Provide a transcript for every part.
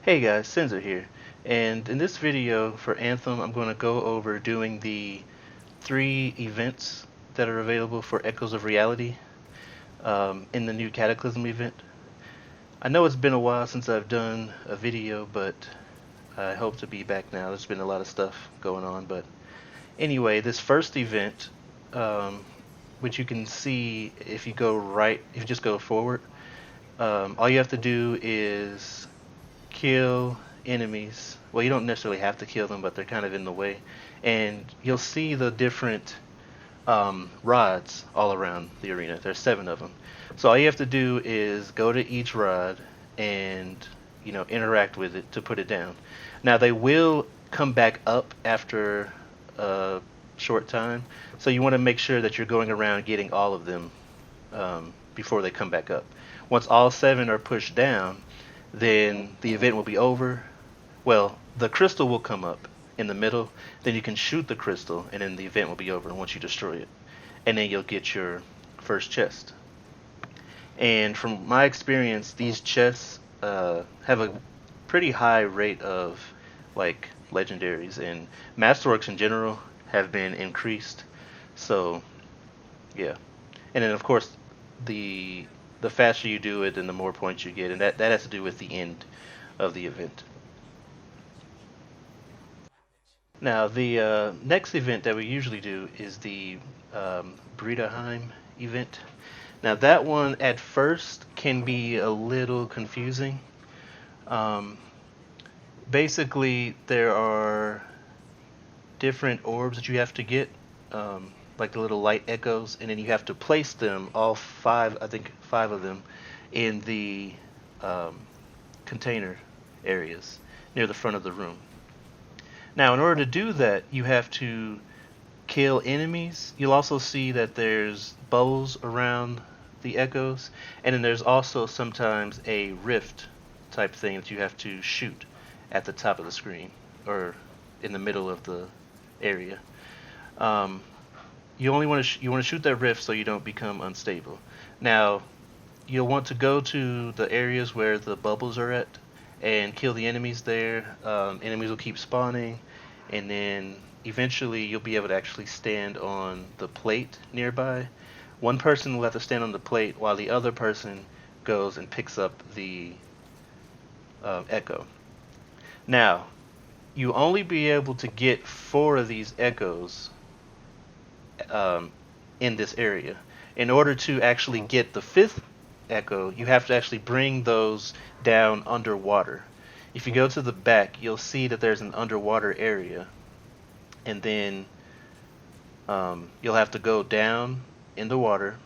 Hey guys, Sensor here, and in this video for Anthem I'm going to go over doing the 3 events that are available for Echoes of Reality in the new Cataclysm event. I know it's been a while since I've done a video, but I hope to be back now. There's been a lot of stuff going on, but anyway, this first event, which you can see if you go right, if you just go forward, all you have to do is kill enemies. Well, you don't necessarily have to kill them, but they're kind of in the way. And you'll see the different rods all around the arena. There's 7 of them. So all you have to do is go to each rod and interact with it to put it down. Now they will come back up after a short time, so you want to make sure that you're going around getting all of them before they come back up. Once all 7 are pushed down, then the event will be over. Well, the crystal will come up in the middle, then you can shoot the crystal, and then the event will be over once you destroy it. And then you'll get your first chest. And from my experience, these chests have a pretty high rate of like legendaries, and masterworks in general have been increased. So yeah, and then of course the the faster you do it, then the more points you get, and that has to do with the end of the event. Now, the next event that we usually do is the Bredeheim event. Now, that one at first can be a little confusing. Um, Basically, there are different orbs that you have to get, like the little light echoes, and then you have to place them, all 5, I think 5 of them, in the um, container areas near the front of the room. Now, in order to do that, you have to kill enemies. You'll also see that there's bubbles around the echoes, and then there's also sometimes a rift type thing that you have to shoot at the top of the screen or in the middle of the area. Um, you only want to you want to shoot that rift so you don't become unstable. Now, you'll want to go to the areas where the bubbles are at and kill the enemies there. Enemies will keep spawning, and then eventually you'll be able to actually stand on the plate nearby. One person will have to stand on the plate while the other person goes and picks up the echo. Now, you only be able to get 4 of these echoes um, in this area. In order to actually get the 5th echo, you have to actually bring those down underwater. If you go to the back, you'll see that there's an underwater area, and then you'll have to go down in the water,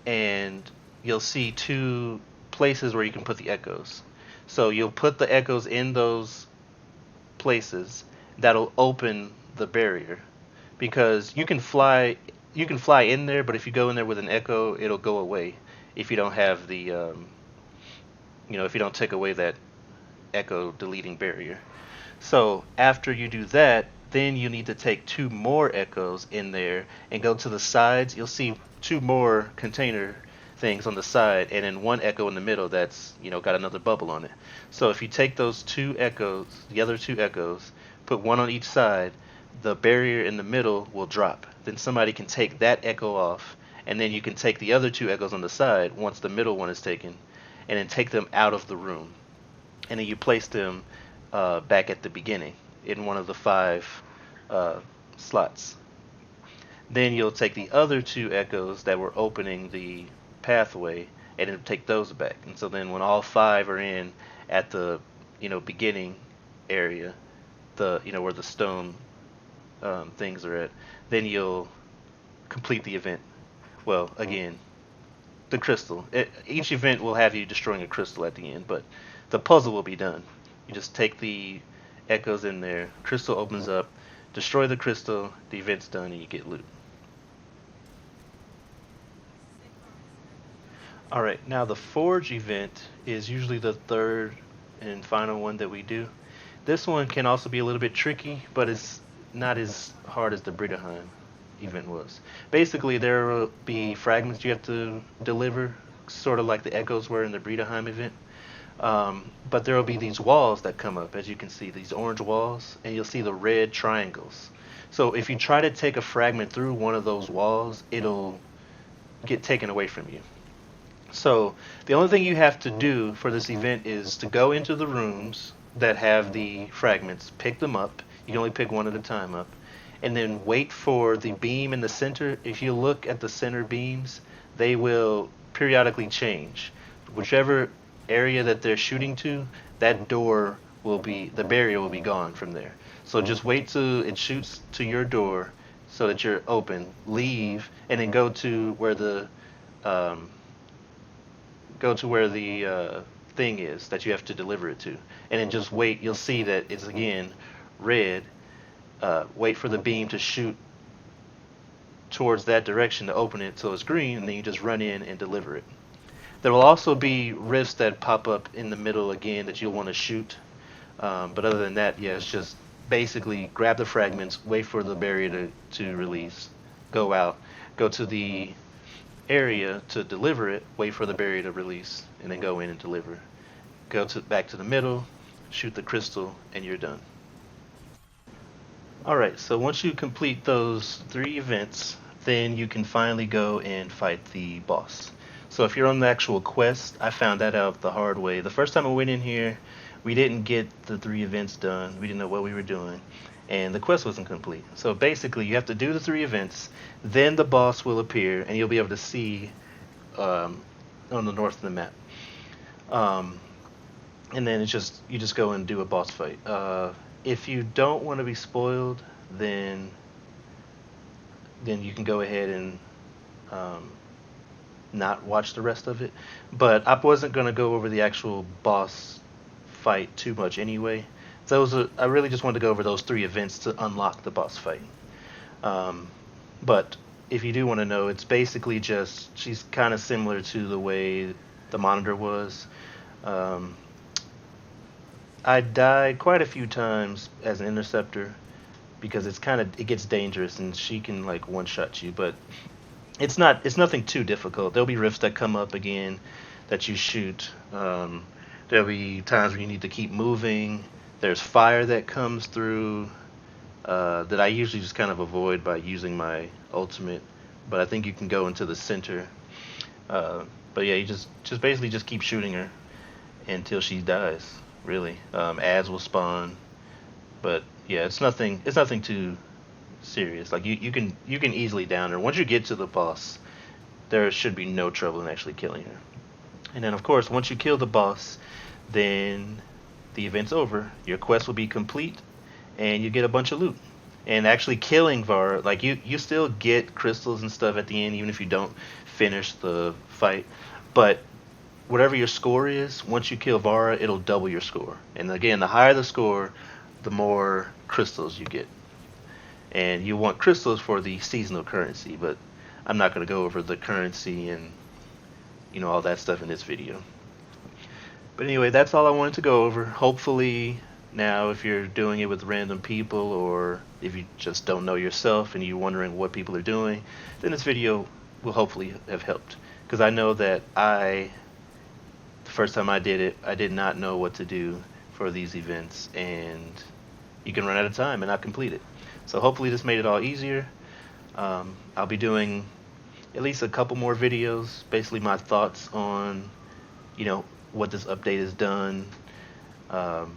and you'll see 2 places where you can put the echoes. So you'll put the echoes in those places. That'll open the barrier, because you can fly in there, but if you go in there with an echo, it'll go away if you don't have the if you don't take away that echo deleting barrier. So after you do that, then you need to take 2 more echoes in there and go to the sides. You'll see 2 more container things on the side, and then 1 echo in the middle that's got another bubble on it. So if you take those 2 echoes, the other 2 echoes, put 1 on each side, the barrier in the middle will drop. Then somebody can take that echo off, and then you can take the other 2 echoes on the side once the middle one is taken, and then take them out of the room. And then you place them back at the beginning in one of the 5 slots. Then you'll take the other 2 echoes that were opening the pathway and then take those back. And so then when all 5 are in at the beginning area, the where the stone things are at, then you'll complete the event. Well, again, the crystal. Each event will have you destroying a crystal at the end, but the puzzle will be done. You just take the echoes in there, crystal opens up, destroy the crystal, the event's done, and you get loot. Alright, now the Forge event is usually the 3rd and final one that we do. This one can also be a little bit tricky, but it's not as hard as the Bredeheim event was. Basically, there will be fragments you have to deliver, sort of like the echoes were in the Bredeheim event. But there will be these walls that come up, as you can see, these orange walls, and you'll see the red triangles. So if you try to take a fragment through one of those walls, it'll get taken away from you. So the only thing you have to do for this event is to go into the rooms that have the fragments, pick them up. You can only pick one at a time up, and then wait for the beam in the center. If you look at the center beams, they will periodically change. Whichever area that they're shooting to, that door will be, the barrier will be gone from there. So just wait till it shoots to your door so that you're open, leave, and then um, go to where the thing is that you have to deliver it to, and then just wait. You'll see that it's again red. Wait for the beam to shoot towards that direction to open it so it's green, and then you just run in and deliver it. There will also be rifts that pop up in the middle again that you'll want to shoot. But other than that, yeah, it's just basically grab the fragments, wait for the barrier to release, go out, go to the area to deliver it, wait for the barrier to release, and then go in and deliver. Go to back to the middle, shoot the crystal, and you're done. Alright, so once you complete those 3 events, then you can finally go and fight the boss. So if you're on the actual quest, I found that out the hard way. The first time I went in here, we didn't get the 3 events done. We didn't know what we were doing, and the quest wasn't complete. So basically, you have to do the 3 events, then the boss will appear, and you'll be able to see on the north of the map. And then you just go and do a boss fight. If you don't want to be spoiled, then you can go ahead and not watch the rest of it. But I wasn't going to go over the actual boss fight too much anyway. I really just wanted to go over those 3 events to unlock the boss fight. But if you do want to know, it's basically just she's kind of similar to the way the monitor was. I died quite a few times as an interceptor because it gets dangerous and she can like one shot you, but it's nothing too difficult. There'll be rifts that come up again that you shoot. There'll be times where you need to keep moving. There's fire that comes through that I usually just kind of avoid by using my ultimate, but I think you can go into the center. But yeah, you just basically just keep shooting her until she dies. Really, ads will spawn, but yeah, it's nothing too serious. Like you can easily down her. Once you get to the boss, there should be no trouble in actually killing her. And then of course, once you kill the boss, then the event's over. Your quest will be complete, and you get a bunch of loot. And actually killing Var, like you still get crystals and stuff at the end, even if you don't finish the fight. But whatever your score is, once you kill Vara, it'll double your score. And again, the higher the score, the more crystals you get. And you want crystals for the seasonal currency, but I'm not going to go over the currency and all that stuff in this video. But anyway, that's all I wanted to go over. Hopefully now, if you're doing it with random people, or if you just don't know yourself and you're wondering what people are doing, then this video will hopefully have helped. Because I know that the first time I did it, I did not know what to do for these events, and you can run out of time and not complete it. So hopefully this made it all easier. I'll be doing at least a couple more videos, basically my thoughts on, what this update has done. And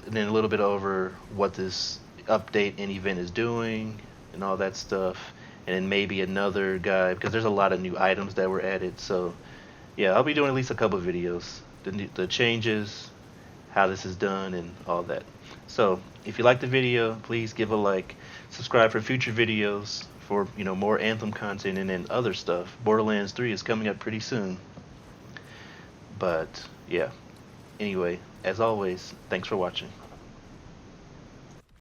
then a little bit over what this update and event is doing and all that stuff. And then maybe another guide, because there's a lot of new items that were added. So yeah, I'll be doing at least a couple of videos, the changes, how this is done, and all that. So if you like the video, please give a like, subscribe for future videos for more Anthem content and then other stuff. Borderlands 3 is coming up pretty soon. But yeah, anyway, as always, thanks for watching.